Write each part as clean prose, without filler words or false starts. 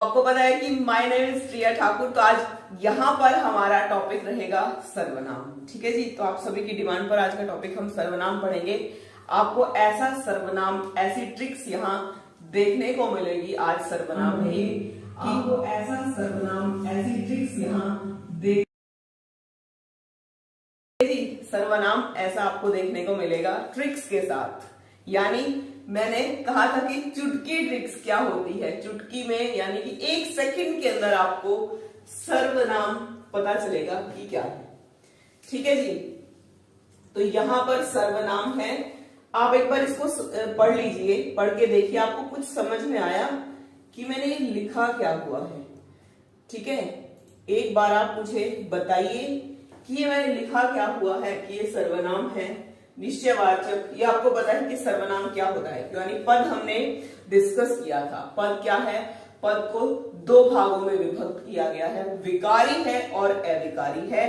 आपको पता है कि माय नेम इज प्रिया ठाकुर। तो आज यहाँ पर हमारा टॉपिक रहेगा सर्वनाम। ठीक है जी, तो आप सभी की डिमांड पर आज का टॉपिक हम सर्वनाम पढ़ेंगे। आपको ऐसा सर्वनाम, ऐसी ट्रिक्स यहाँ देखने को मिलेगी। आज सर्वनाम है ये, आपको ऐसा सर्वनाम, ऐसी ट्रिक्स यहाँ देख सर्वनाम ऐसा आपको देखने को मिलेगा ट्रिक्स के साथ। यानी मैंने कहा था कि चुटकी ट्रिक्स क्या होती है, चुटकी में यानी कि 1 सेकंड के अंदर आपको सर्वनाम पता चलेगा कि क्या है। ठीक है जी, तो यहां पर सर्वनाम है। आप एक बार इसको पढ़ लीजिए, पढ़ के देखिए आपको कुछ समझ में आया कि मैंने लिखा क्या हुआ है। ठीक है, एक बार आप मुझे बताइए कि ये मैंने लिखा क्या हुआ है कि ये सर्वनाम है। निश्चयवाचक, ये आपको पता है कि सर्वनाम क्या होता है, यानी पद हमने डिस्कस किया था। पद क्या है? पद को 2 भागों में विभक्त किया गया है, विकारी है और अविकारी है।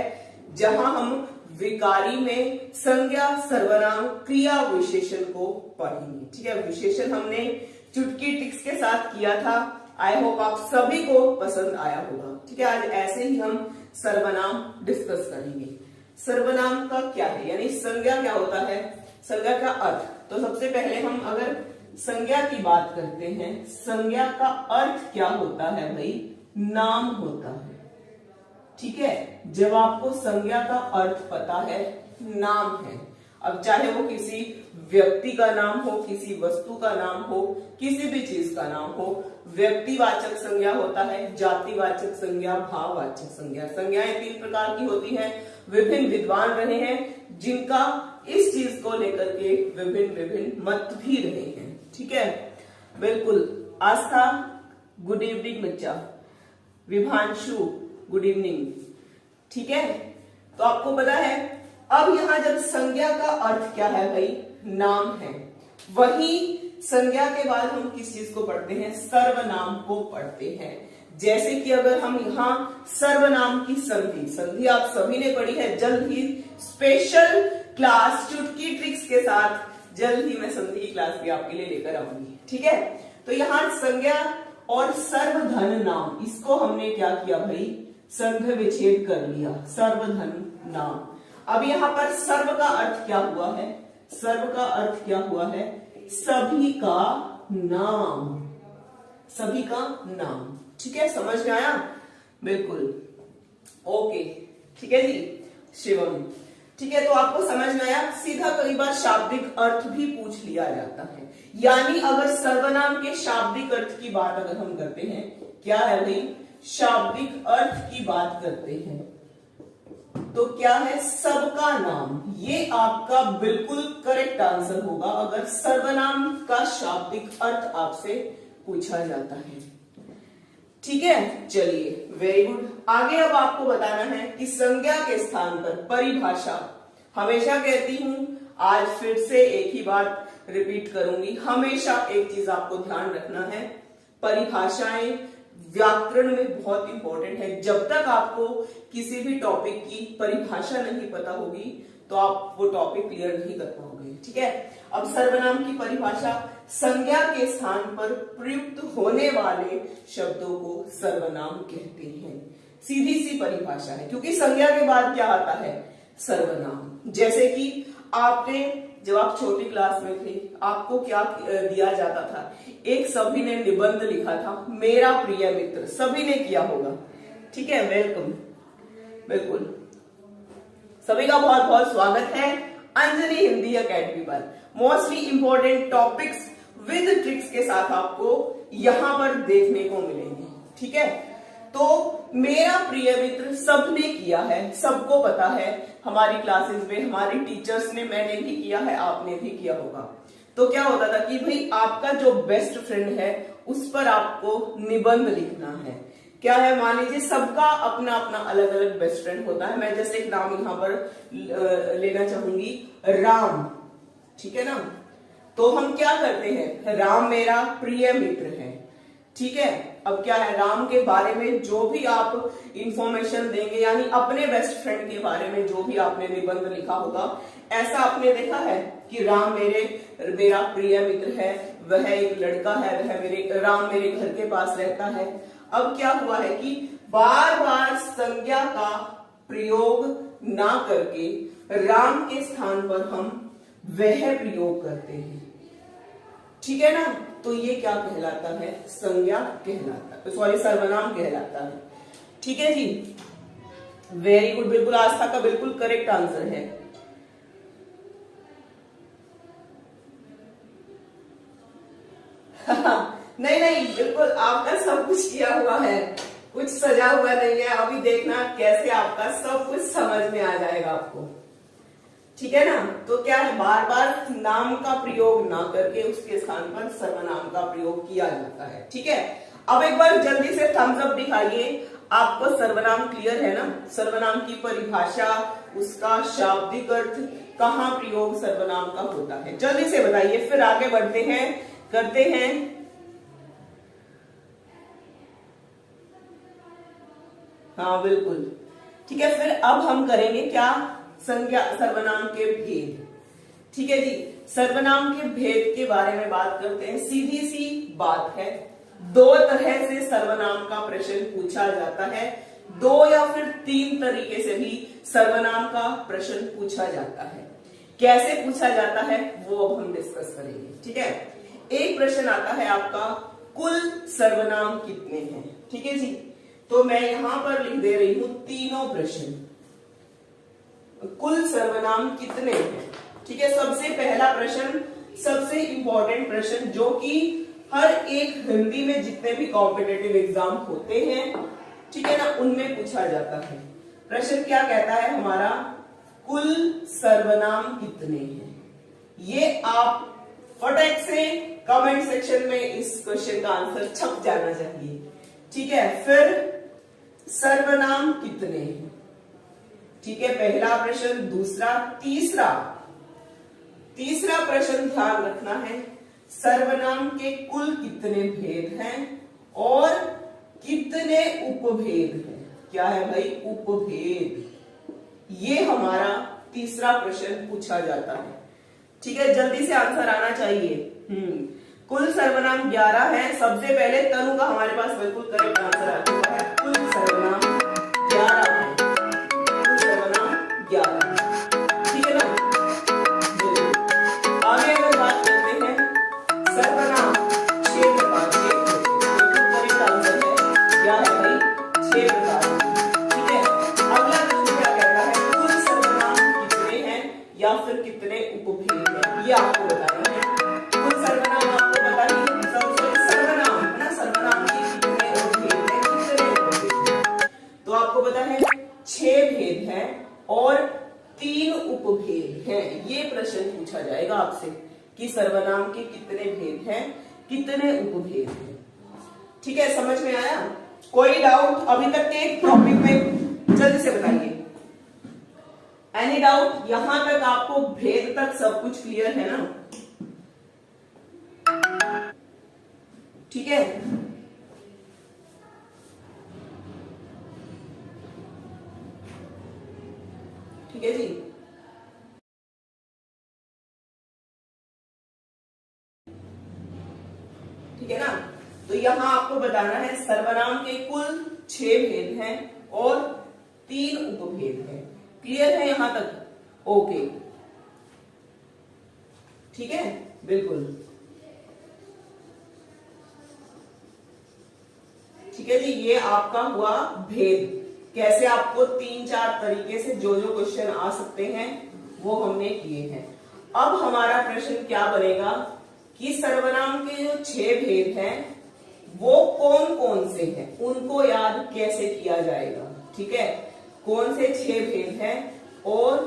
जहां हम विकारी में संज्ञा, सर्वनाम, क्रिया, विशेषण को पढ़ेंगे। ठीक है, विशेषण हमने चुटकी ट्रिक्स के साथ किया था। आई होप आप सभी को पसंद आया होगा। ठीक है, आज ऐसे ही हम सर्वनाम डिस्कस करेंगे। सर्वनाम का क्या है, यानी संज्ञा क्या होता है, संज्ञा का अर्थ। तो सबसे पहले हम अगर संज्ञा की बात करते हैं, संज्ञा का अर्थ क्या होता है भाई? नाम होता है। ठीक है, जब आपको संज्ञा का अर्थ पता है, नाम है। अब चाहे वो किसी व्यक्ति का नाम हो, किसी वस्तु का नाम हो, किसी भी चीज का नाम हो, व्यक्तिवाचक संज्ञा होता है, जातिवाचक संज्ञा, भाववाचक संज्ञा। संज्ञाएं 3 प्रकार की होती हैं। विभिन्न विद्वान रहे हैं जिनका इस चीज को लेकर के विभिन्न मत भी रहे हैं। ठीक है, बिल्कुल। आस्था, गुड इवनिंग बच्चा। Vibhanshu, good evening. ठीक है, तो आपको पता है अब यहां जब संज्ञा का अर्थ क्या है भाई? नाम है। वही संज्ञा के बाद हम किस चीज को पढ़ते हैं? सर्वनाम को पढ़ते हैं। जैसे कि अगर हम यहां सर्वनाम की संधि आप सभी ने पढ़ी है। जल्द ही स्पेशल क्लास चुटकी ट्रिक्स के साथ जल्द ही मैं संधि की क्लास भी आपके लिए लेकर आऊंगी। ठीक है, तो यहां संज्ञा और सर्वधन नाम, इसको हमने क्या किया भाई? संधि विच्छेद कर लिया, सर्वधन नाम। अब यहां पर सर्व का अर्थ क्या हुआ है? सर्व का अर्थ क्या हुआ है? सभी का नाम, सभी का नाम। ठीक है, समझ में आया? बिल्कुल, ओके। ठीक है जी, शिवम। ठीक है, तो आपको समझ में आया। सीधा कई बार शाब्दिक अर्थ भी पूछ लिया जाता है। यानी अगर सर्वनाम के शाब्दिक अर्थ की बात अगर हम करते हैं, क्या है भाई? शाब्दिक अर्थ की बात करते हैं तो क्या है? सबका नाम। ये आपका बिल्कुल करेक्ट आंसर होगा अगर सर्वनाम का शाब्दिक अर्थ आपसे पूछा जाता है। ठीक है, चलिए, वेरी गुड। आगे अब आपको बताना है कि संज्ञा के स्थान पर परिभाषा। हमेशा कहती हूं, आज फिर से एक ही बात रिपीट करूंगी। हमेशा एक चीज आपको ध्यान रखना है, परिभाषाएं व्याकरण में बहुत इंपॉर्टेंट है। जब तक आपको किसी भी टॉपिक की परिभाषा नहीं पता होगी तो आप वो टॉपिक क्लियर नहीं कर पाओगे। ठीक है, अब सर्वनाम की परिभाषा, संज्ञा के स्थान पर प्रयुक्त होने वाले शब्दों को सर्वनाम कहते हैं। सीधी सी परिभाषा है, क्योंकि संज्ञा के बाद क्या आता है? सर्वनाम। जैसे कि आपने जब आप छोटी क्लास में थे, आपको क्या दिया जाता था? एक सभी ने निबंध लिखा था, मेरा प्रिय मित्र। सभी ने किया होगा। ठीक है, वेलकम। बिल्कुल, सभी का बहुत बहुत स्वागत है अंजलि हिंदी एकेडमी पर। Mostly important topics with tricks के साथ आपको यहां पर देखने को मिलेंगे। ठीक है, तो मेरा प्रिय मित्र सबने किया है, सबको पता है। हमारी क्लासेस में हमारी टीचर्स ने, मैंने भी किया है, आपने भी किया होगा। तो क्या होता था कि भाई आपका जो बेस्ट फ्रेंड है उस पर आपको निबंध लिखना है। क्या है? मान लीजिए सबका अपना अपना अलग अलग बेस्ट फ्रेंड होता है। मैं जैसे एक नाम यहां पर लेना चाहूंगी, राम। ठीक है ना, तो हम क्या करते हैं? राम मेरा प्रिय मित्र है। ठीक है, अब क्या है? राम के बारे में जो भी आप इंफॉर्मेशन देंगे, यानी अपने बेस्ट फ्रेंड के बारे में जो भी आपने निबंध लिखा होगा, ऐसा आपने देखा है कि राम मेरा प्रिय मित्र है, वह एक लड़का है, राम मेरे घर के पास रहता है। अब क्या हुआ है कि बार बार संज्ञा का प्रयोग ना करके राम के स्थान पर हम वह प्रयोग करते हैं, ठीक है ना। तो ये क्या कहलाता है, संज्ञा कहलाता है, सॉरी सर्वनाम कहलाता है, ठीक है जी। वेरी गुड, बिल्कुल आस्था का बिल्कुल करेक्ट आंसर है। नहीं नहीं, बिल्कुल आपका सब कुछ किया हुआ है, कुछ सजा हुआ नहीं है। अभी देखना कैसे आपका सब कुछ समझ में आ जाएगा आपको, ठीक है ना। तो क्या है, बार बार नाम का प्रयोग ना करके उसके स्थान पर सर्वनाम का प्रयोग किया जाता है, ठीक है। अब एक बार जल्दी से थम्स अप दिखाइए, आपको सर्वनाम क्लियर है ना। सर्वनाम की परिभाषा, उसका शाब्दिक अर्थ, कहाँ प्रयोग सर्वनाम का होता है, जल्दी से बताइए, फिर आगे बढ़ते हैं, करते हैं। हाँ बिल्कुल, ठीक है। फिर अब हम करेंगे क्या, संज्ञा सर्वनाम के भेद, ठीक है जी। सर्वनाम के भेद के बारे में बात करते हैं। सीधी सी बात है, दो तरह से सर्वनाम का प्रश्न पूछा जाता है, दो या फिर तीन तरीके से भी सर्वनाम का प्रश्न पूछा जाता है। कैसे पूछा जाता है वो अब हम डिस्कस करेंगे, ठीक है। एक प्रश्न आता है आपका, कुल सर्वनाम कितने हैं, ठीक है जी। तो मैं यहां पर लिख दे रही हूं तीनों प्रश्न, कुल सर्वनाम कितने हैं, ठीक है। सबसे पहला प्रश्न, सबसे इंपॉर्टेंट प्रश्न, जो कि हर एक हिंदी में जितने भी कॉम्पिटिटिव एग्जाम होते हैं, ठीक है ना, उनमें पूछा जाता है। प्रश्न क्या कहता है हमारा, कुल सर्वनाम कितने हैं। ये आप फटाक से कमेंट सेक्शन में इस क्वेश्चन का आंसर छप जाना चाहिए, ठीक है। फिर सर्वनाम कितने हैं, ठीक है, पहला प्रश्न। दूसरा, तीसरा प्रश्न ध्यान रखना है, सर्वनाम के कुल कितने भेद हैं और कितने उपभेद हैं। क्या है भाई, उपभेद। ये हमारा तीसरा प्रश्न पूछा जाता है, ठीक है। जल्दी से आंसर आना चाहिए। कुल सर्वनाम 11 है। सबसे पहले तनु का हमारे पास बिल्कुल करेक्ट आंसर आ चुका है, कुल सर्वनाम 11 है, कुल सर्वनाम 11, ठीक है ना। आगे अगर बात करते हैं, सर्वनाम 6 प्रकार के, बिल्कुल करेक्ट आंसर है, क्या है भाई, 6 प्रकार के, ठीक है। अगला प्रश्न क्या कहता है, कुल सर्वनाम कितने हैं या फिर कितने उपभेद हैं, ये आपको बताना है। कुल सर्वनाम आपको पता ही है, सर्वनाम है ना, सर्वनाम के कितने उपभेद हैं, कितने उपभेद हैं, तो आपको पता है 6 भेद हैं और 3 उपभेद हैं। ये प्रश्न पूछा जाएगा आपसे कि सर्वनाम के कितने भेद हैं, कितने उपभेद हैं, ठीक है। समझ में आया, कोई डाउट अभी तक के टॉपिक में, जल्दी से बताइए। एनी डाउट, यहां तक आपको भेद तक सब कुछ क्लियर है ना, ठीक है। ठीक है जी, ठीक है ना। तो यहां आपको बताना है सर्वनाम के कुल 6 भेद हैं और 3 उपभेद हैं। क्लियर है यहां तक, ओके, ठीक है, बिल्कुल, ठीक है जी। ये आपका हुआ भेद, कैसे आपको 3-4 तरीके से जो जो क्वेश्चन आ सकते हैं वो हमने किए हैं। अब हमारा प्रश्न क्या बनेगा कि सर्वनाम के जो 6 भेद हैं वो कौन कौन से हैं, उनको याद कैसे किया जाएगा, ठीक है। कौन से 6 भेद हैं, और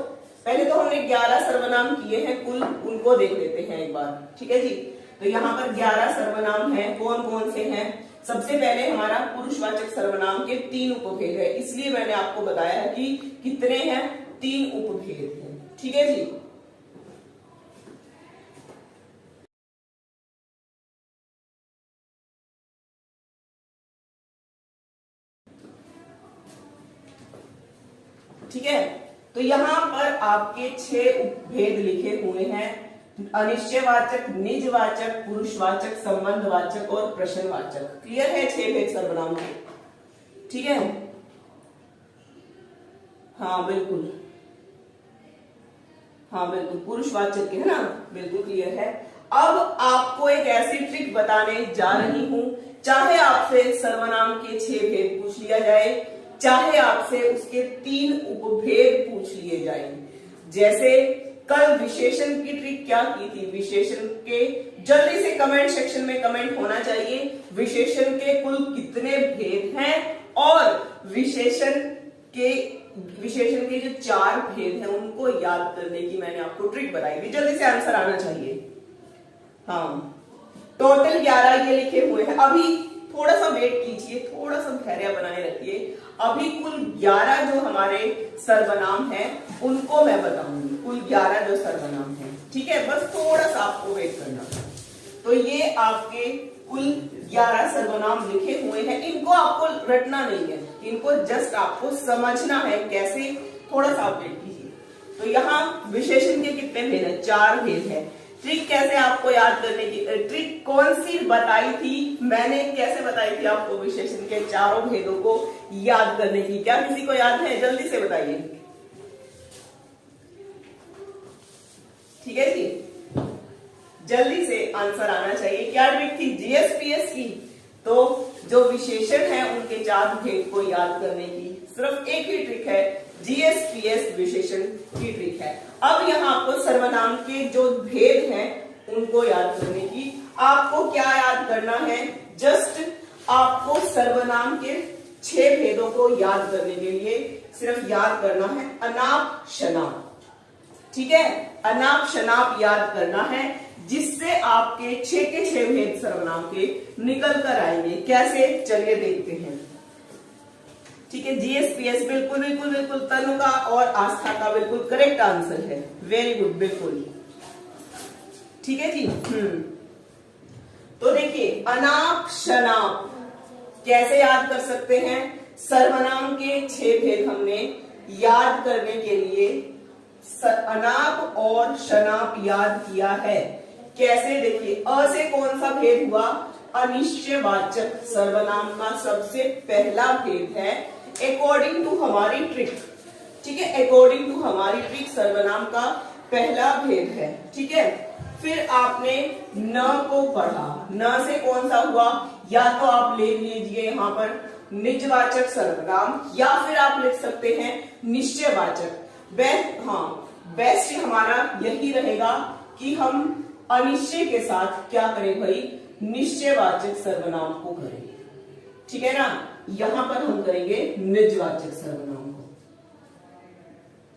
पहले तो हमने 11 सर्वनाम किए हैं कुल, उनको देख लेते हैं एक बार, ठीक है जी। तो यहाँ पर 11 सर्वनाम हैं, कौन कौन से हैं। सबसे पहले हमारा पुरुषवाचक सर्वनाम के 3 उपभेद है, इसलिए मैंने आपको बताया है कि कितने हैं, 3 उपभेद हैं, ठीक है जी। ठीक है, तो यहां पर आपके 6 उपभेद लिखे हुए हैं। अनिश्चयवाचक, निजवाचक, पुरुषवाचक, संबंधवाचक और प्रश्नवाचक। क्लियर है 6 भेद सर्वनाम के? ठीक है, हाँ बिल्कुल, हाँ बिल्कुल पुरुषवाचक के है ना, बिल्कुल क्लियर है। अब आपको एक ऐसी ट्रिक बताने जा रही हूं, चाहे आपसे सर्वनाम के 6 भेद पूछ लिया जाए, चाहे आपसे उसके 3 उपभेद पूछ लिए जाए। जैसे कल विशेषण की ट्रिक क्या की थी, विशेषण के, जल्दी से कमेंट सेक्शन में कमेंट होना चाहिए, विशेषण के कुल कितने भेद हैं और विशेषण के जो 4 भेद हैं उनको याद करने की मैंने आपको ट्रिक बताई थी। जल्दी से आंसर आना चाहिए। हाँ, टोटल 11 ये लिखे हुए हैं। अभी थोड़ा सा वेट कीजिए, थोड़ा सा धैर्य बनाए रखिए। अभी कुल 11 जो हमारे सर्वनाम हैं उनको मैं बताऊंगी, कुल 11 जो सर्वनाम हैं। ठीक है, बस थोड़ा सा आपको वेट करना। तो ये आपके कुल 11 सर्वनाम लिखे हुए हैं, इनको आपको रटना नहीं है, इनको जस्ट आपको समझना है कैसे। थोड़ा सा आप वेट कीजिए। तो यहाँ विशेषण के कितने भेद हैं? 4 भेद है। ट्रिक कैसे आपको याद करने की, ट्रिक कौन सी बताई थी मैंने, कैसे बताई थी आपको विशेषण के 4 भेदों को याद करने की? क्या किसी को याद है? जल्दी से बताइए। ठीक है जी, जल्दी से आंसर आना चाहिए। क्या ट्रिक थी? जीएसपीएस की। तो जो विशेषण है उनके 4 भेद को याद करने की सिर्फ एक ही ट्रिक है, जीएसपीएस विशेषण की ट्रिक है। अब यहाँ आपको सर्वनाम के जो भेद हैं उनको याद करने की, आपको क्या याद करना है? जस्ट आपको सर्वनाम के 6 भेदों को याद करने के लिए सिर्फ याद करना है अनाप शनाप। ठीक है, अनाप शनाप याद करना है, जिससे आपके 6 के 6 भेद सर्वनाम के निकल कर आएंगे। कैसे? चलिए देखते हैं। ठीक है, जीएसपीएस बिल्कुल बिल्कुल बिल्कुल तनु का और आस्था का बिल्कुल करेक्ट आंसर है। वेरी गुड, बिल्कुल ठीक है जी। तो देखिए, अनाप शनाप कैसे याद कर सकते हैं? सर्वनाम के 6 भेद हमने याद करने के लिए अनाप और शनाप याद किया है। कैसे? देखिए, अ से कौन सा भेद हुआ? अनिश्चयवाचक सर्वनाम का सबसे पहला भेद है अकॉर्डिंग टू हमारी ट्रिक। ठीक है, अकॉर्डिंग टू हमारी ट्रिक सर्वनाम का पहला भेद है। ठीक है, फिर आपने न को पढ़ा, न से कौन सा हुआ? या तो आप ले लीजिए यहाँ पर निजवाचक सर्वनाम, या फिर आप लिख सकते हैं निश्चयवाचक। बेस्ट हमारा यही रहेगा कि हम अनिश्चय के साथ क्या करें भाई? निश्चयवाचक सर्वनाम को करें। ठीक है ना, यहां पर हम करेंगे निजवाचक सर्वनाम को।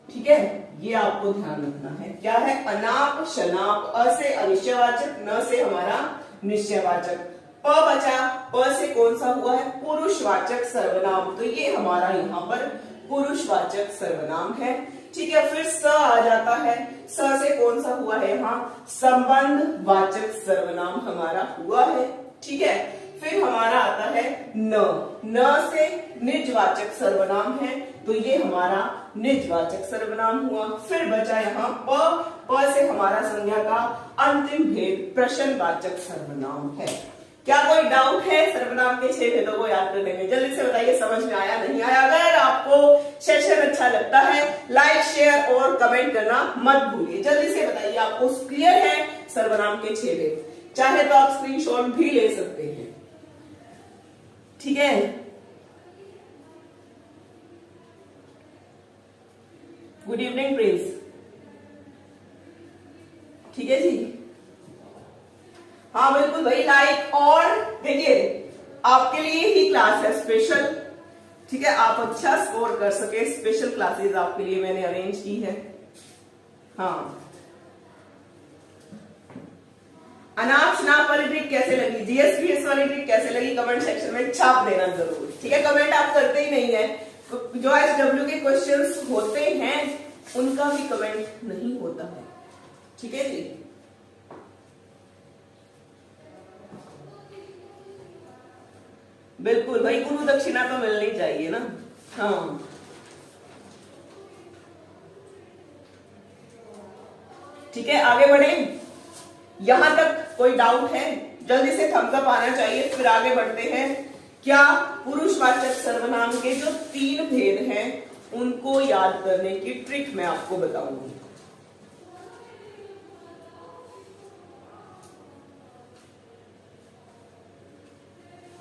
ठीक है, ये आपको ध्यान रखना है। क्या है? अनाप शनाप, अ से अनिश्चयवाचक, न से हमारा निश्चयवाचक। प बचा, प से कौन सा हुआ है? पुरुषवाचक सर्वनाम। तो ये हमारा यहाँ पर पुरुषवाचक सर्वनाम है। ठीक है, फिर स आ जाता है, स से कौन सा हुआ है? यहाँ संबंध वाचक सर्वनाम हमारा हुआ है। ठीक है, फिर हमारा आता है न से निजवाचक सर्वनाम है, तो ये हमारा निजवाचक सर्वनाम हुआ। फिर बचा यहाँ प से हमारा संज्ञा का अंतिम भेद प्रश्नवाचक सर्वनाम है। क्या कोई डाउट है सर्वनाम के 6 भेदों को याद करने में? जल्दी से बताइए, समझ में आया नहीं आया? अगर आपको सेशन अच्छा लगता है, लाइक शेयर और कमेंट करना मत भूलिए। जल्दी से बताइए, आपको क्लियर है सर्वनाम के 6 भेद? चाहे तो आप स्क्रीनशॉट भी ले सकते हैं। ठीक है, गुड इवनिंग प्रिंस। ठीक है जी, हाँ बिल्कुल भाई, लाइक। और देखिए, आपके लिए ही क्लास है स्पेशल। ठीक है, आप अच्छा स्कोर कर सके, स्पेशल क्लासेस आपके लिए मैंने अरेंज की है। हाँ, अनाप शनाप वाली ट्रिक कैसे लगी, जीएसपीएस वाली ट्रिक कैसे लगी, कमेंट सेक्शन में छाप देना जरूर। ठीक है, कमेंट आप करते ही नहीं है। जो एचडब्ल्यू के क्वेश्चंस होते हैं उनका भी कमेंट नहीं होता है। ठीक है जी, बिल्कुल भाई, गुरु दक्षिणा तो मिलनी चाहिए ना। हाँ, ठीक है, आगे बढ़े। यहां तक कोई डाउट है? जल्दी से थम्स अप आना चाहिए, फिर आगे बढ़ते हैं। क्या पुरुषवाचक सर्वनाम के जो 3 भेद हैं उनको याद करने की ट्रिक मैं आपको बताऊंगी।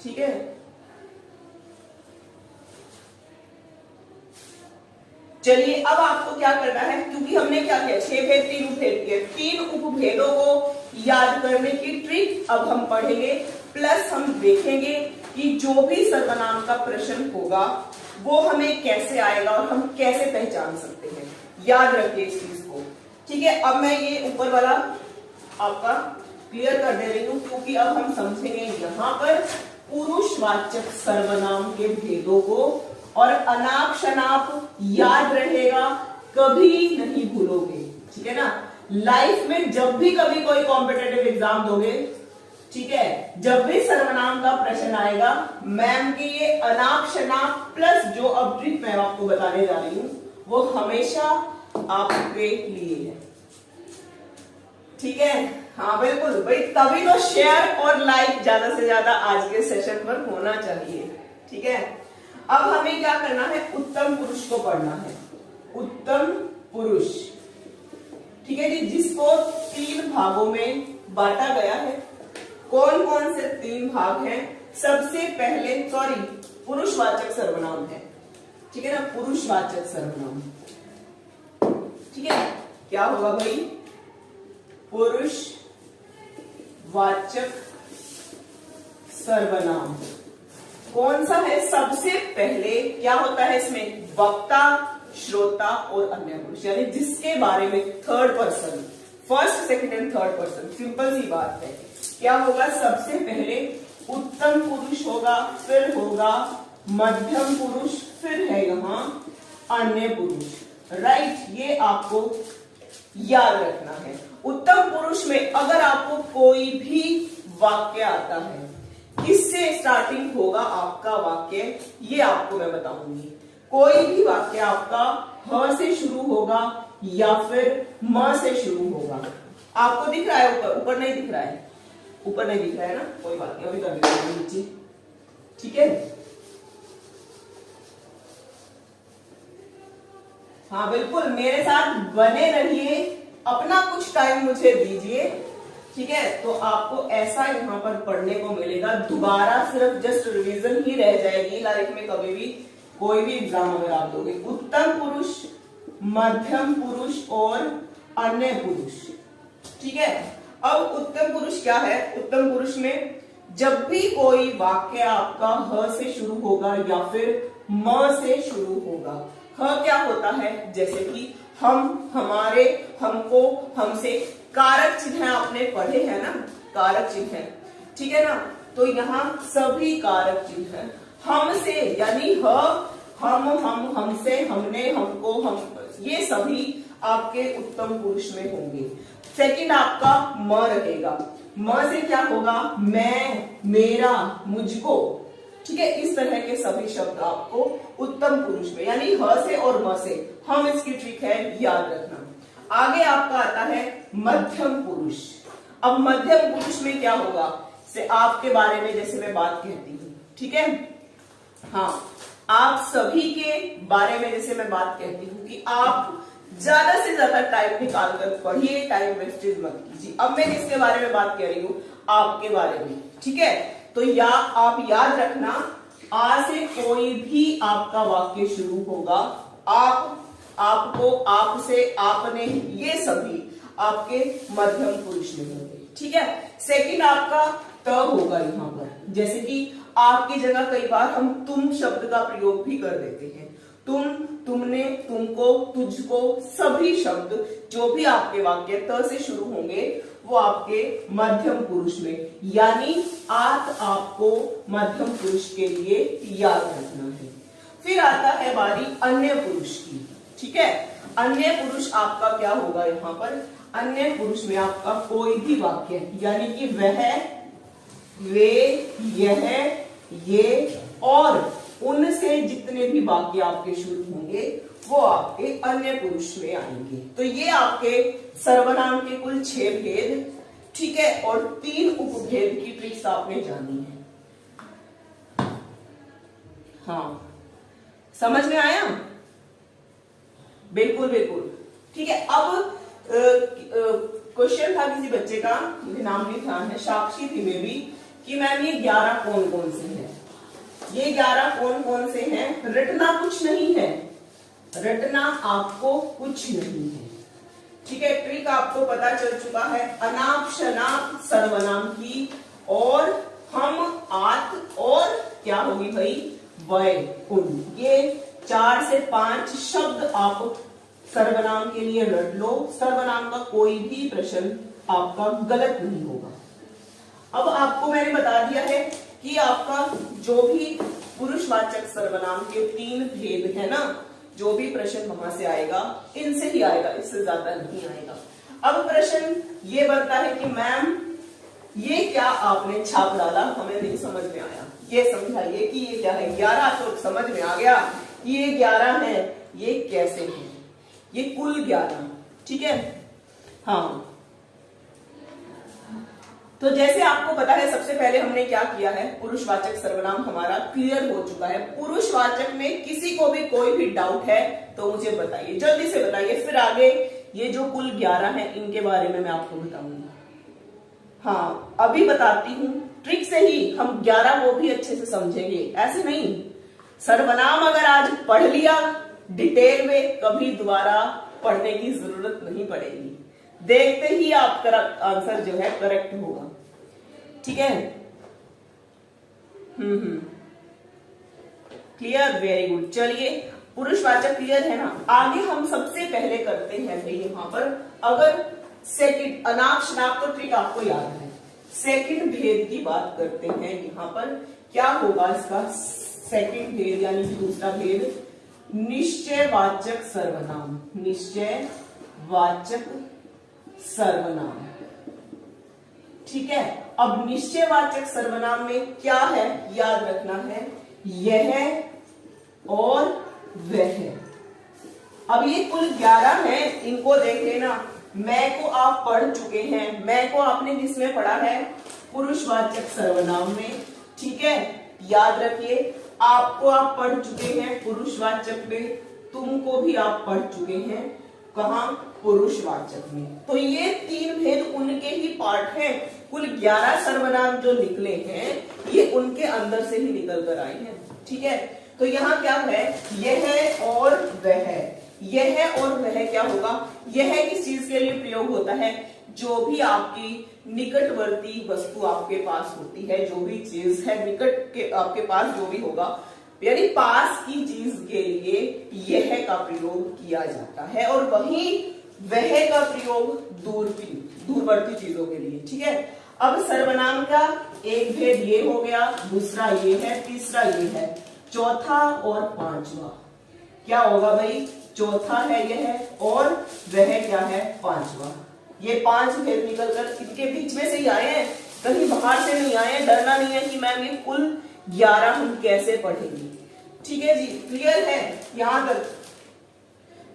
ठीक है, चलिए अब आपको क्या करना है, क्योंकि हमने क्या किया 6 भेद 3 उपभेद किए, 3 उपभेदों को याद करने की ट्रिक अब हम पढ़ेंगे, प्लस हम देखेंगे कि जो भी सर्वनाम का प्रश्न होगा वो हमें कैसे आएगा और हम कैसे पहचान सकते हैं। याद रखिए इस चीज को। ठीक है, अब मैं ये ऊपर वाला आपका क्लियर कर दे रही हूं, क्योंकि अब हम समझेंगे यहां पर पुरुषवाचक सर्वनाम के भेदों को, और अनाप शनाप याद रहेगा, कभी नहीं भूलोगे। ठीक है ना, लाइफ में जब भी कभी कोई कॉम्पिटेटिव एग्जाम दोगे, ठीक है, जब भी सर्वनाम का प्रश्न आएगा, मैम की ये अनाप शनाप प्लस जो अब ट्रिक मैं आपको बताने जा रही हूं वो हमेशा आपके लिए है। ठीक है, हाँ बिल्कुल भाई, तभी तो शेयर और लाइक ज्यादा से ज्यादा आज के सेशन पर होना चाहिए। ठीक है, अब हमें क्या करना है, उत्तम पुरुष को पढ़ना है। उत्तम पुरुष, ठीक है जी, जिसको 3 भागों में बांटा गया है। कौन कौन से 3 भाग हैं? सबसे पहले पुरुषवाचक सर्वनाम है। ठीक है ना, पुरुषवाचक सर्वनाम। ठीक है, क्या होगा भाई? पुरुषवाचक सर्वनाम कौन सा है? सबसे पहले क्या होता है इसमें? वक्ता, श्रोता और अन्य पुरुष, यानी जिसके बारे में third person, first second and third person. Simple सी बात है। क्या होगा? सबसे पहले उत्तम पुरुष होगा, फिर होगा मध्यम पुरुष, फिर है यहां अन्य पुरुष। राइट, ये आपको याद रखना है। उत्तम पुरुष में अगर आपको कोई भी वाक्य आता है, किससे स्टार्टिंग होगा आपका वाक्य, ये आपको मैं बताऊंगी। कोई भी वाक्य आपका ह से शुरू होगा या फिर म से शुरू होगा। आपको दिख रहा है ऊपर? ऊपर नहीं दिख रहा है, ऊपर नहीं दिख रहा है ना, कोई बात नहीं, अभी कर देते हैं नीचे। ठीक है, हाँ बिल्कुल, मेरे साथ बने रहिए, अपना कुछ टाइम मुझे दीजिए। ठीक है, तो आपको ऐसा यहाँ पर पढ़ने को मिलेगा, दोबारा सिर्फ जस्ट रिवीजन ही रह जाएगी लाइफ में। कभी भी कोई भी एग्जाम अगर आप दोगे, उत्तम पुरुष, मध्यम पुरुष और अन्य पुरुष। ठीक है, अब उत्तम पुरुष क्या है? उत्तम पुरुष में जब भी कोई वाक्य आपका ह से शुरू होगा या फिर म से शुरू होगा। ह क्या होता है? जैसे कि हम, हमारे, हमको, हमसे। कारक चिन्ह आपने पढ़े हैं ना, कारक चिन्ह है। ठीक है ना, तो यहाँ सभी कारक चिन्ह है। हमसे यानी ह, हम, हमसे, हमने, हमको, हम, ये सभी आपके उत्तम पुरुष में होंगे। सेकंड आपका म रहेगा। म से क्या होगा? मैं, मेरा, मुझको। ठीक है, इस तरह के सभी शब्द आपको उत्तम पुरुष में, यानी ह से और म से। हम इसकी ट्रिक है याद रखना। आगे आपका आता है मध्यम पुरुष। अब मध्यम पुरुष में क्या होगा? से आपके बारे में जैसे मैं बात कहती हूँ, ठीक है, हाँ, आप सभी के बारे में जैसे मैं बात कहती हूँ कि आप ज्यादा से ज्यादा टाइम निकाल कर पढ़िए, टाइम वेस्टेज मत कीजिए। अब मैं किसके बारे में बात कर रही हूँ? आपके बारे में। ठीक है, तो या आप याद रखना, आ से कोई भी आपका वाक्य शुरू होगा, आप, आपको, आपसे, आपने, ये सभी आपके मध्यम पुरुष में होंगे। ठीक है, सेकंड आपका त होगा यहाँ पर। जैसे कि आपकी जगह कई बार हम तुम शब्द का प्रयोग भी कर देते हैं। तुम, तुमने, तुमको, तुझको, सभी शब्द जो भी आपके वाक्य त से शुरू होंगे वो आपके मध्यम पुरुष में, यानी आत आपको मध्यम पुरुष के लिए याद रखना है। फिर आता है बारी अन्य पुरुष की। ठीक है, अन्य पुरुष आपका क्या होगा? यहाँ पर अन्य पुरुष में आपका कोई भी वाक्य, यानी कि वह, वे, यह, ये और उनसे जितने भी वाक्य आपके शुरू होंगे वो आपके अन्य पुरुष में आएंगे। तो ये आपके सर्वनाम के कुल 6 भेद। ठीक है, और 3 उपभेद की ट्रिक्स आपने जानी है। हाँ, समझ में आया? बिल्कुल बिल्कुल, ठीक है। अब क्वेश्चन था किसी बच्चे का, मुझे नाम नहीं ध्यान है, साक्षी थी में भी, कि मैम ये 11 कौन कौन से हैं, ये 11 कौन कौन से हैं। रटना कुछ नहीं है, रटना आपको कुछ नहीं है, ठीक है। ट्रिक आपको पता चल चुका है, अनाप शनाप सर्वनाम की, और हम, आत, और क्या होगी भाई, वय, उन, ये 4 से 5 शब्द आप सर्वनाम के लिए रट लो। सर्वनाम का कोई भी प्रश्न आपका गलत नहीं होगा। अब आपको मैंने बता दिया है कि आपका जो भी पुरुषवाचक सर्वनाम के 3 भेद है ना, जो भी प्रश्न वहां से आएगा इनसे ही आएगा, इससे ज्यादा नहीं आएगा। अब प्रश्न ये बनता है कि मैम ये क्या आपने छाप डाला, हमें नहीं समझ में आया, ये समझाइए कि ये क्या है। 11 तो समझ में आ गया कि ये 11 है, ये कैसे है, ये कुल 11, ठीक है। हाँ, तो जैसे आपको पता है, सबसे पहले हमने क्या किया है, पुरुषवाचक सर्वनाम हमारा क्लियर हो चुका है। पुरुषवाचक में किसी को भी कोई भी डाउट है तो मुझे बताइए, जल्दी से बताइए, फिर आगे ये जो कुल 11 है इनके बारे में मैं आपको बताऊंगी। हाँ, अभी बताती हूँ, ट्रिक से ही हम 11 को भी अच्छे से समझेंगे, ऐसे नहीं। सर्वनाम अगर आज पढ़ लिया डिटेल में, कभी दोबारा पढ़ने की जरूरत नहीं पड़ेगी, देखते ही आपका आंसर जो है करेक्ट होगा, ठीक है। Clear, very good. चलिए, पुरुषवाचक क्लियर है ना। आगे हम सबसे पहले करते हैं भाई यहां पर, अगर सेकंड अनाप शनाप तो ट्रिक आपको याद है, सेकंड भेद की बात करते हैं। यहां पर क्या होगा इसका सेकंड भेद, यानी दूसरा भेद, निश्चयवाचक सर्वनाम, निश्चयवाचक सर्वनाम, ठीक है। अब निश्चयवाचक सर्वनाम में क्या है, याद रखना है, यह और वह। अब ये कुल 11 है, इनको देख लेना। मैं को आप पढ़ चुके हैं, मैं को आपने किसमें पढ़ा है, पुरुषवाचक सर्वनाम में, ठीक है। याद रखिए, आपको आप पढ़ चुके हैं पुरुषवाचक में, तुमको भी आप पढ़ चुके हैं कहां, पुरुषवाचक में। तो ये 3 भेद उनके ही पार्ट हैं। कुल 11 सर्वनाम जो निकले हैं ये उनके अंदर से ही निकल कर आए हैं, ठीक है। तो यहाँ क्या है, यह और वह, यह और वह क्या होगा, यह किस चीज के लिए प्रयोग होता है, जो भी आपकी निकटवर्ती वस्तु आपके पास होती है, जो भी चीज है निकट के आपके पास जो भी होगा, यानी पास की चीज के लिए यह का प्रयोग किया जाता है, और वहीं वह का प्रयोग दूरवर्ती चीजों के लिए, ठीक है। अब सर्वनाम का एक भेद ये हो गया, दूसरा ये है, तीसरा ये है, चौथा और पांचवा क्या होगा भाई, चौथा है यह और वह क्या है, पांचवा। ये 5 भेद निकलकर इनके बीच में से ही आए हैं, कहीं बाहर से नहीं आए हैं। डरना नहीं है कि मैम ये कुल 11 हम कैसे पढ़ेंगे, ठीक है जी, क्लियर है यहां तक।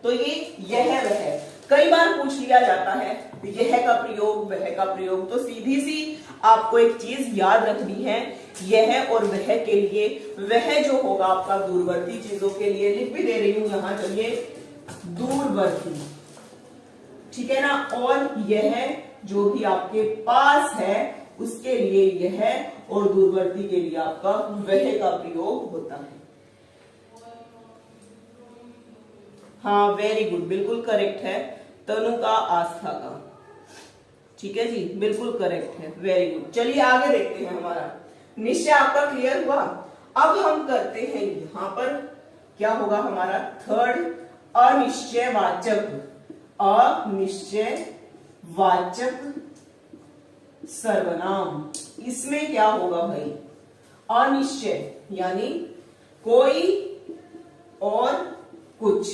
तो ये यह वह कई बार पूछ लिया जाता है, यह का प्रयोग वह का प्रयोग, तो सीधी सी आपको एक चीज याद रखनी है, यह और वह के लिए, वह जो होगा आपका दूरवर्ती चीजों के लिए, लिख भी दे रही हूं यहां, चलिए, दूरवर्ती, ठीक है ना। और यह जो भी आपके पास है उसके लिए यह, और दूरवर्ती के लिए आपका वह का प्रयोग होता है। हाँ, वेरी गुड, बिल्कुल करेक्ट है, तनु का, आस्था का, ठीक है जी, बिल्कुल करेक्ट है, वेरी गुड। चलिए आगे देखते हैं, हमारा निश्चय आपका क्लियर हुआ। अब हम करते हैं यहां पर क्या होगा हमारा थर्ड, अनिश्चयवाचक, अनिश्चयवाचक सर्वनाम। इसमें क्या होगा भाई, अनिश्चय यानी कोई और कुछ,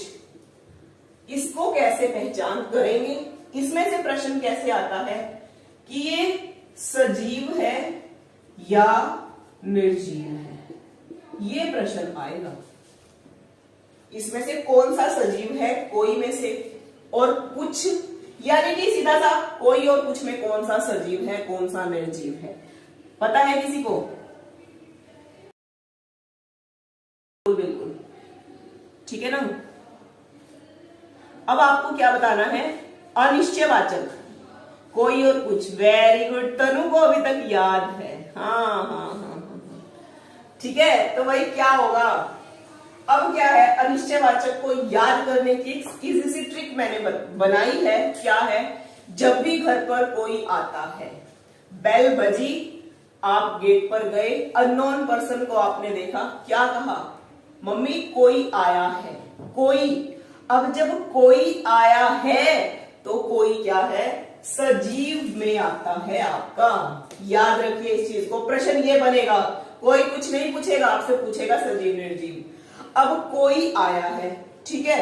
इसको कैसे पहचान करेंगे, इसमें से प्रश्न कैसे आता है कि ये सजीव है या निर्जीव है, ये प्रश्न आएगा। इसमें से कौन सा सजीव है, कोई में से, और कुछ यानी कि सीधा सा कोई और कुछ में कौन सा सजीव है कौन सा निर्जीव है, पता है किसी को? बिल्कुल ठीक है ना। अब आपको क्या बताना है? अनिश्चयवाचक, कोई और कुछ। वेरी गुड, तनु को अभी तक याद है। हाँ, ठीक है। तो भाई क्या होगा? अब क्या है, अनिश्चयवाचक को याद करने की एक इजी सी ट्रिक मैंने बनाई है। क्या है? जब भी घर पर कोई आता है, बेल बजी, आप गेट पर गए, अननोन पर्सन को आपने देखा, क्या कहा? मम्मी कोई आया है। कोई, अब जब कोई आया है तो कोई क्या है? सजीव में आता है आपका। याद रखिए इस चीज को। प्रश्न ये बनेगा, कोई कुछ नहीं पूछेगा, आपसे पूछेगा सजीव निर्जीव। अब कोई आया है, ठीक है।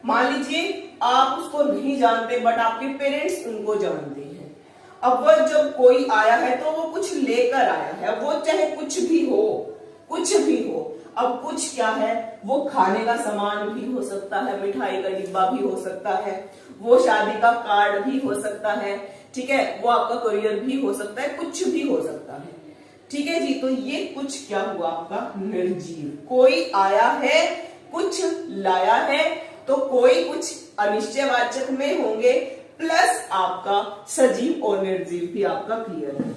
मान लीजिए आप उसको नहीं जानते बट आपके पेरेंट्स उनको जानते हैं। अब वह जब कोई आया है तो वो कुछ लेकर आया है, वो चाहे कुछ भी हो, कुछ भी हो। अब कुछ क्या है? वो खाने का सामान भी हो सकता है, मिठाई का डिब्बा भी हो सकता है, वो शादी का कार्ड भी हो सकता है, ठीक है, वो आपका करियर भी हो सकता है, कुछ भी हो सकता है, ठीक है जी। तो ये कुछ क्या हुआ? आपका निर्जीव। कोई आया है, कुछ लाया है, तो कोई कुछ अनिश्चयवाचक में होंगे, प्लस आपका सजीव और निर्जीव भी आपका क्लियर है,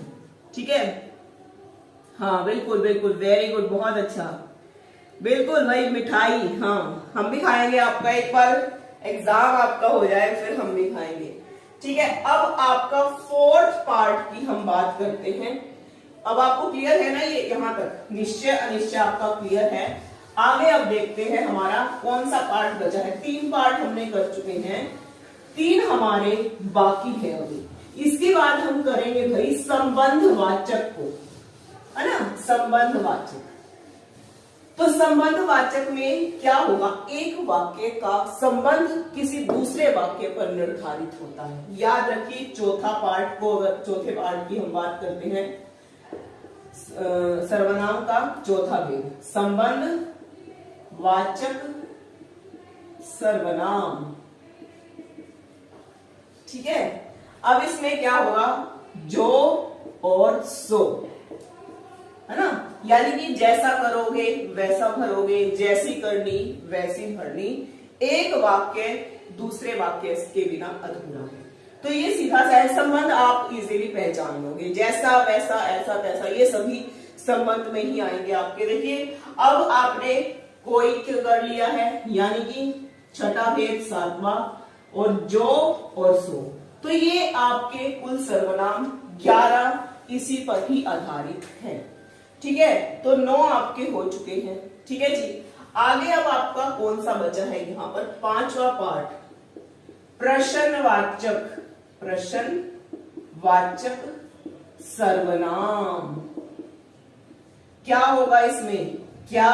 ठीक है। हाँ बिल्कुल बिल्कुल, वेरी गुड, बहुत अच्छा। बिल्कुल भाई, मिठाई, हाँ हम भी खाएंगे आपका, एक बार एग्जाम आपका हो जाए फिर हम भी खाएंगे, ठीक है। अब आपका फोर्थ पार्ट की हम बात करते हैं। अब आपको क्लियर है ना ये? यहां तक निश्चय अनिश्चय आपका क्लियर है। आगे अब देखते हैं हमारा कौन सा पार्ट बचा है। 3 पार्ट हमने कर चुके हैं, 3 हमारे बाकी है अभी। इसके बाद हम करेंगे भाई संबंधवाचक को, है ना, संबंधवाचक। तो संबंधवाचक में क्या होगा? एक वाक्य का संबंध किसी दूसरे वाक्य पर निर्धारित होता है। याद रखिए चौथा पार्ट को, अगर चौथे पार्ट की हम बात करते हैं, सर्वनाम का चौथा भेद, संबंध वाचक सर्वनाम, ठीक है। अब इसमें क्या होगा? जो और सो, है ना, यानी कि जैसा करोगे वैसा भरोगे, जैसी करनी वैसी भरनी। एक वाक्य दूसरे वाक्य के बिना अधूरा है। तो ये सीधा सा है, संबंध आप इजीली पहचान लोगे। जैसा वैसा ऐसा तैसा, ये सभी संबंध में ही आएंगे आपके। देखिए अब आपने कोई कर लिया है, यानी कि छठा भेद 7वां, और जो और सो, तो ये आपके कुल सर्वनाम 11 इसी पर ही आधारित है, ठीक है। तो 9 आपके हो चुके हैं, ठीक है जी। आगे अब आपका कौन सा बचा है? यहाँ पर 5वां पार्ट, प्रश्नवाचक, प्रश्नवाचक सर्वनाम। क्या होगा इसमें? क्या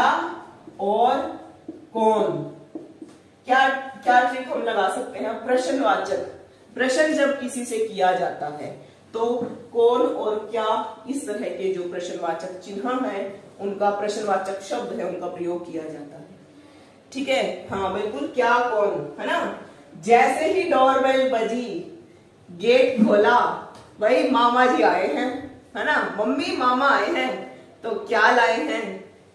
और कौन। क्या क्या ट्रिक हम लगा सकते हैं? प्रश्नवाचक, प्रश्न जब किसी से किया जाता है तो कौन और क्या, इस तरह के जो प्रश्नवाचक चिन्ह है, उनका प्रश्नवाचक शब्द है, उनका प्रयोग किया जाता है, ठीक है। हाँ बिल्कुल, क्या कौन, है ना। जैसे ही डोरबेल बजी, गेट खोला, भाई मामा जी आए हैं, है ना, मम्मी मामा आए हैं, तो क्या लाए हैं?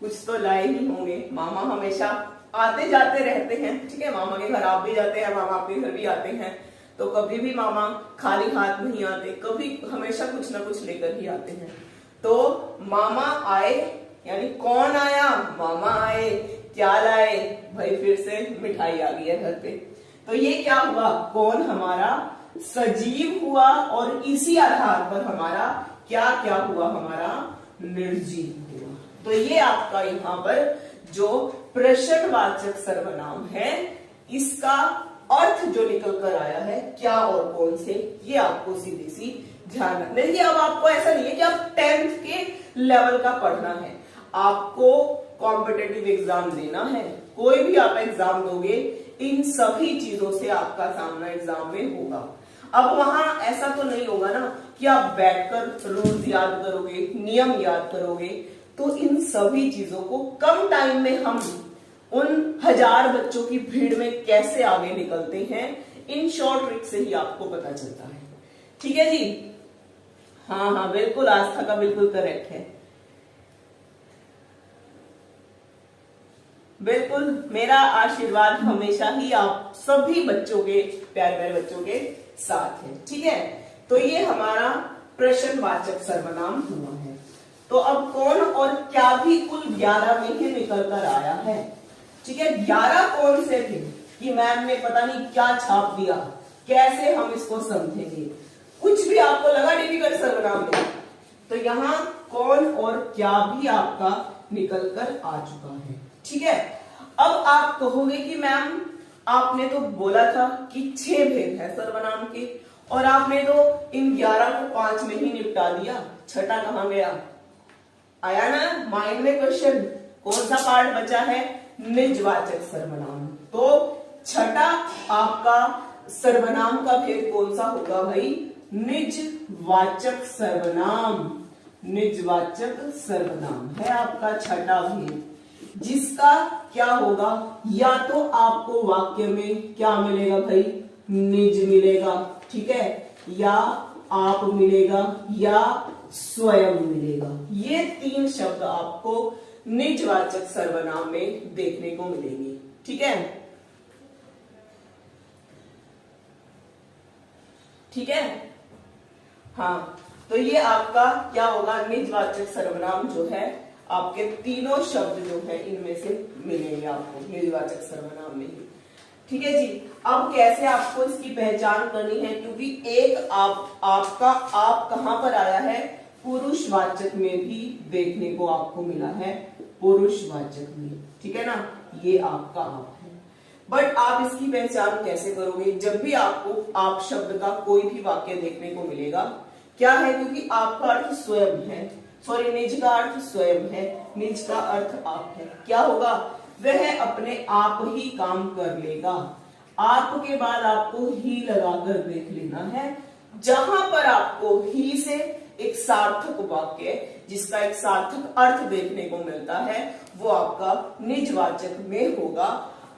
कुछ तो लाए ही होंगे। मामा हमेशा आते जाते रहते हैं, ठीक है। मामा के घर आप भी जाते हैं, मामा आपके घर भी आते हैं, तो कभी भी मामा खाली हाथ नहीं आते, कभी हमेशा कुछ ना कुछ लेकर ही आते हैं। तो मामा आए, यानी कौन आया? मामा आए। क्या लाए? भाई फिर से मिठाई आ गई है घर पे। तो ये क्या हुआ? कौन हमारा सजीव हुआ, और इसी आधार पर हमारा क्या क्या हुआ? हमारा निर्जीव हुआ। तो ये आपका यहाँ पर जो प्रश्नवाचक सर्वनाम है, इसका अर्थ जो निकल कर आया है क्या और कौन से, ये आपको सीधी सी ध्यान रखना है। अब आपको ऐसा नहीं है कि आप 10th के लेवल का पढ़ना है, आपको कॉम्पिटिटिव एग्जाम देना है। कोई भी आप एग्जाम दोगे, इन सभी चीजों से आपका सामना एग्जाम में होगा। अब वहां ऐसा तो नहीं होगा ना कि आप बैठकर रूल्स याद करोगे, नियम याद करोगे। तो इन सभी चीजों को कम टाइम में हम उन 1000 बच्चों की भीड़ में कैसे आगे निकलते हैं, इन शॉर्ट ट्रिक से ही आपको पता चलता है। ठीक है जी, हाँ बिल्कुल, आस्था का बिल्कुल करेक्ट है। बिल्कुल, मेरा आशीर्वाद हमेशा ही आप सभी बच्चों के, प्यारे प्यारे बच्चों के साथ है। ठीक है, तो ये हमारा प्रश्नवाचक सर्वनाम हुआ है। तो अब कौन और क्या भी कुल 11 में ही निकल कर आया है। ठीक है, 11 कौन से थे कि मैम ने पता नहीं क्या छाप दिया, कैसे हम इसको समझेंगे, कुछ भी आपको लगा डिफिकल्ट सर्वनाम में, तो यहाँ कौन और क्या भी आपका निकल कर आ चुका है। ठीक है, अब आप कहोगे कि मैम आपने तो बोला था कि 6 भेद है सर्वनाम के, और आपने तो इन 11 को 5 में ही निपटा दिया, छठा कहां गया? आया ना माइंड में क्वेश्चन? कौन सा पार्ट बचा है? निजवाचक सर्वनाम। तो छठा आपका सर्वनाम का भेद कौन सा होगा भाई? निजवाचक सर्वनाम। निजवाचक सर्वनाम है आपका छठा भेद, जिसका क्या होगा? या तो आपको वाक्य में क्या मिलेगा भाई? निज मिलेगा, ठीक है, या आप मिलेगा, या स्वयं मिलेगा। ये 3 शब्द आपको निजवाचक सर्वनाम में देखने को मिलेंगे। ठीक है, ठीक है, हाँ, तो ये आपका क्या होगा? निजवाचक सर्वनाम जो है आपके तीनों शब्द जो है इनमें से मिलेंगे आपको निजवाचक सर्वनाम में ही। ठीक है जी, अब कैसे आपको इसकी पहचान करनी है, क्योंकि एक आपका आप कहां पर आया है? पुरुषवाचक में भी देखने को आपको मिला है, पुरुषवाचक में। ठीक है ना, ये आपका आप है। बट आप इसकी पहचान कैसे करोगे? जब भी आपको आप शब्द का कोई भी वाक्य देखने को मिलेगा, क्या है, क्योंकि आपका अर्थ स्वयं है, सॉरी निज का अर्थ स्वयं है, निज का अर्थ आप है, क्या होगा? वह अपने आप ही काम कर लेगा। आप के बाद आपको ही लगाकर देख लेना है। जहां पर आपको ही से एक सार्थक वाक्य जिसका एक सार्थक अर्थ देखने को मिलता है, वो आपका निजवाचक में होगा।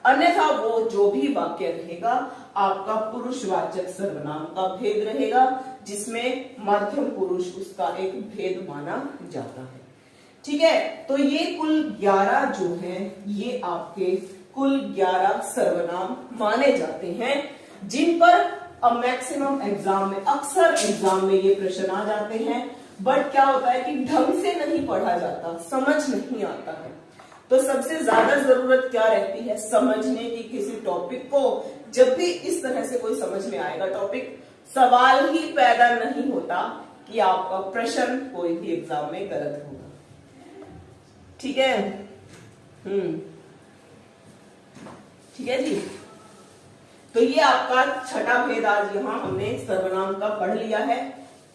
अन्यथा वो जो भी वाक्य रहेगा आपका पुरुषवाचक सर्वनाम का भेद रहेगा, जिसमें मध्यम पुरुष उसका एक भेद माना जाता है। ठीक है, तो ये कुल 11 जो है ये आपके कुल 11 सर्वनाम माने जाते हैं, जिन पर मैक्सिमम एग्जाम में, अक्सर एग्जाम में ये प्रश्न आ जाते हैं। बट क्या होता है कि ढंग से नहीं पढ़ा जाता, समझ नहीं आता है। तो सबसे ज्यादा जरूरत क्या रहती है? समझने की किसी टॉपिक को। जब भी इस तरह से कोई समझ में आएगा टॉपिक, सवाल ही पैदा नहीं होता कि आपका प्रश्न कोई भी एग्जाम में गलत होगा। ठीक है, ठीक है जी, तो ये आपका छठा भेद आज यहाँ हमने सर्वनाम का पढ़ लिया है।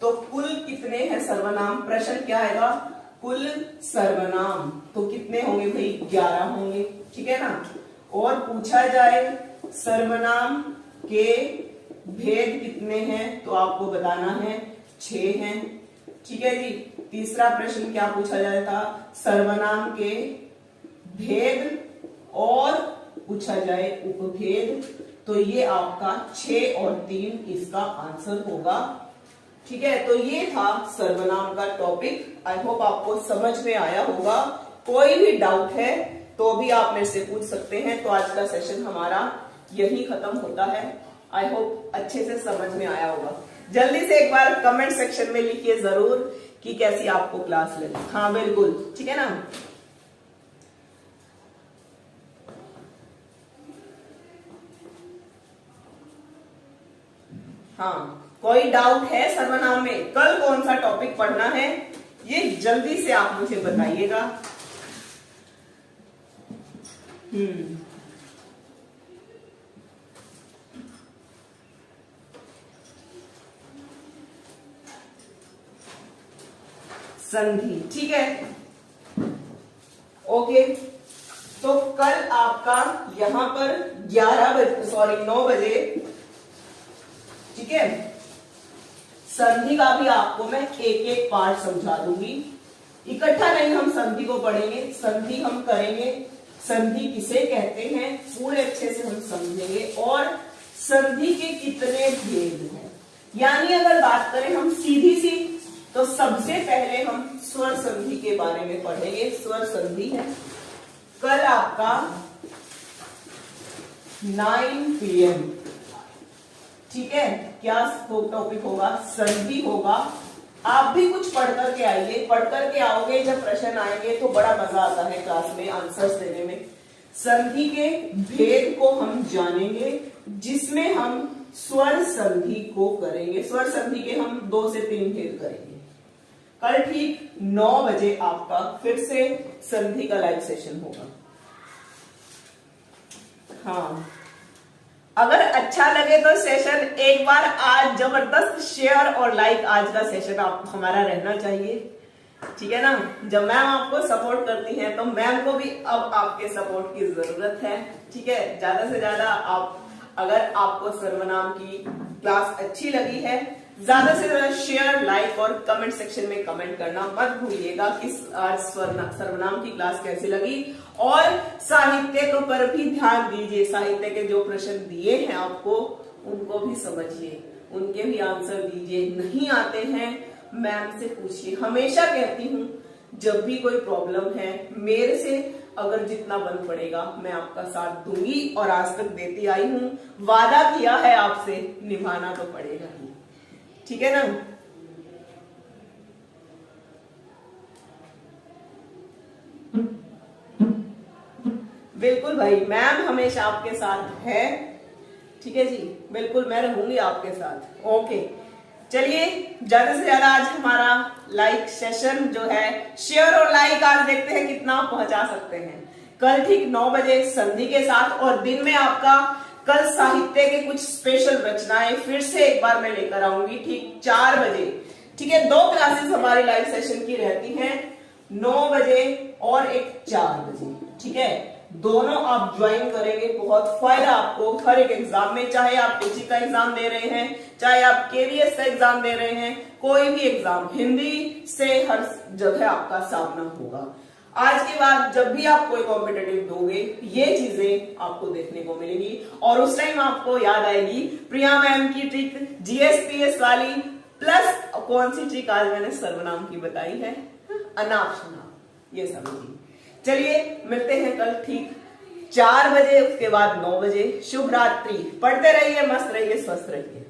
तो कुल कितने हैं सर्वनाम? प्रश्न क्या आएगा? कुल सर्वनाम तो कितने होंगे भाई? 11 होंगे। ठीक है ना, और पूछा जाए सर्वनाम के भेद कितने हैं, तो आपको बताना है 6 हैं। ठीक है जी, तीसरा प्रश्न क्या पूछा जाता था? सर्वनाम के भेद और पूछा जाए उपभेद, तो ये आपका 6 और 3 इसका आंसर होगा। ठीक है, तो ये था सर्वनाम का टॉपिक। आई होप आपको समझ में आया होगा। कोई भी डाउट है तो भी आप मेरे से पूछ सकते हैं। तो आज का सेशन हमारा यही खत्म होता है। आई होप अच्छे से समझ में आया होगा। जल्दी से एक बार कमेंट सेक्शन में लिखिए जरूर कि कैसी आपको क्लास लगी। हाँ बिल्कुल, ठीक है ना। हाँ, कोई डाउट है सर्वनाम में? कल कौन सा टॉपिक पढ़ना है ये जल्दी से आप मुझे बताइएगा। संधि, ठीक है, ओके। तो कल आपका यहां पर 9 बजे, ठीक है, संधि का भी आपको मैं एक एक पार्ट समझा दूंगी। इकट्ठा नहीं हम संधि को पढ़ेंगे, संधि हम करेंगे, संधि किसे कहते हैं पूरे अच्छे से हम समझेंगे। और संधि के कितने भेद हैं। यानी अगर बात करें हम सीधी सी, तो सबसे पहले हम स्वर संधि के बारे में पढ़ेंगे। स्वर संधि है कल आपका 9 PM, ठीक है। क्या टॉपिक होगा? संधि होगा। आप भी कुछ पढ़ करके आइए, पढ़ करके आओगे, जब प्रश्न आएंगे तो बड़ा मजा आता है क्लास में आंसर्स देने में। संधि के भेद को हम जानेंगे, जिसमें हम स्वर संधि को करेंगे। स्वर संधि के हम 2 से 3 भेद करेंगे। कल ठीक 9 बजे आपका फिर से संधि का लाइव सेशन होगा। हाँ, अगर अच्छा लगे तो सेशन एक बार आज जबरदस्त शेयर और लाइक, आज का सेशन आप हमारा रहना चाहिए, ठीक है ना। जब मैम आपको सपोर्ट करती हैं तो मैम को भी अब आपके सपोर्ट की जरूरत है, ठीक है। ज्यादा से ज्यादा आप, अगर आपको सर्वनाम की क्लास अच्छी लगी है, ज्यादा से ज्यादा शेयर, लाइक और कमेंट सेक्शन में कमेंट करना मत भूलिएगा कि आज सर्वनाम की क्लास कैसी लगी। और साहित्य के ऊपर भी ध्यान दीजिए। साहित्य के जो प्रश्न दिए हैं आपको, उनको भी समझिए, उनके भी आंसर दीजिए। नहीं आते हैं मैम से पूछिए। हमेशा कहती हूँ, जब भी कोई प्रॉब्लम है मेरे से अगर जितना बन पड़ेगा मैं आपका साथ दूंगी, और आज तक देती आई हूँ। वादा किया है आपसे, निभाना तो पड़ेगा ही, ठीक है ना। बिल्कुल भाई, मैम हमेशा आपके साथ है, ठीक है जी। बिल्कुल मैं रहूंगी आपके साथ। ओके, चलिए ज्यादा से ज्यादा आज हमारा लाइक सेशन जो है, शेयर और लाइक आज देखते हैं कितना पहुंचा सकते हैं। कल ठीक 9 बजे संधि के साथ, और दिन में आपका कल साहित्य के कुछ स्पेशल रचनाएं फिर से एक बार मैं लेकर आऊंगी ठीक 4 बजे, ठीक है। 2 क्लासेस हमारी लाइव सेशन की रहती हैं, 9 बजे और एक 4 बजे, ठीक है। दोनों आप ज्वाइन करेंगे, बहुत फायदा आपको हर एक एग्जाम में, चाहे आप टीचिंग का एग्जाम दे रहे हैं, चाहे आप केवीएस का एग्जाम दे रहे हैं, कोई भी एग्जाम, हिंदी से हर जगह आपका सामना होगा। आज के बाद जब भी आप कोई कॉम्पिटेटिव दोगे, ये चीजें आपको देखने को मिलेंगी, और उस टाइम आपको याद आएगी प्रिया मैम की ट्रिक जीएसपीएस वाली, प्लस कौन सी ट्रिक आज मैंने सर्वनाम की बताई है, अनाप शनाप, ये समझिए। चलिए मिलते हैं कल ठीक 4 बजे, उसके बाद 9 बजे। शुभ रात्रि। पढ़ते रहिए, मस्त रहिए, स्वस्थ रहिए।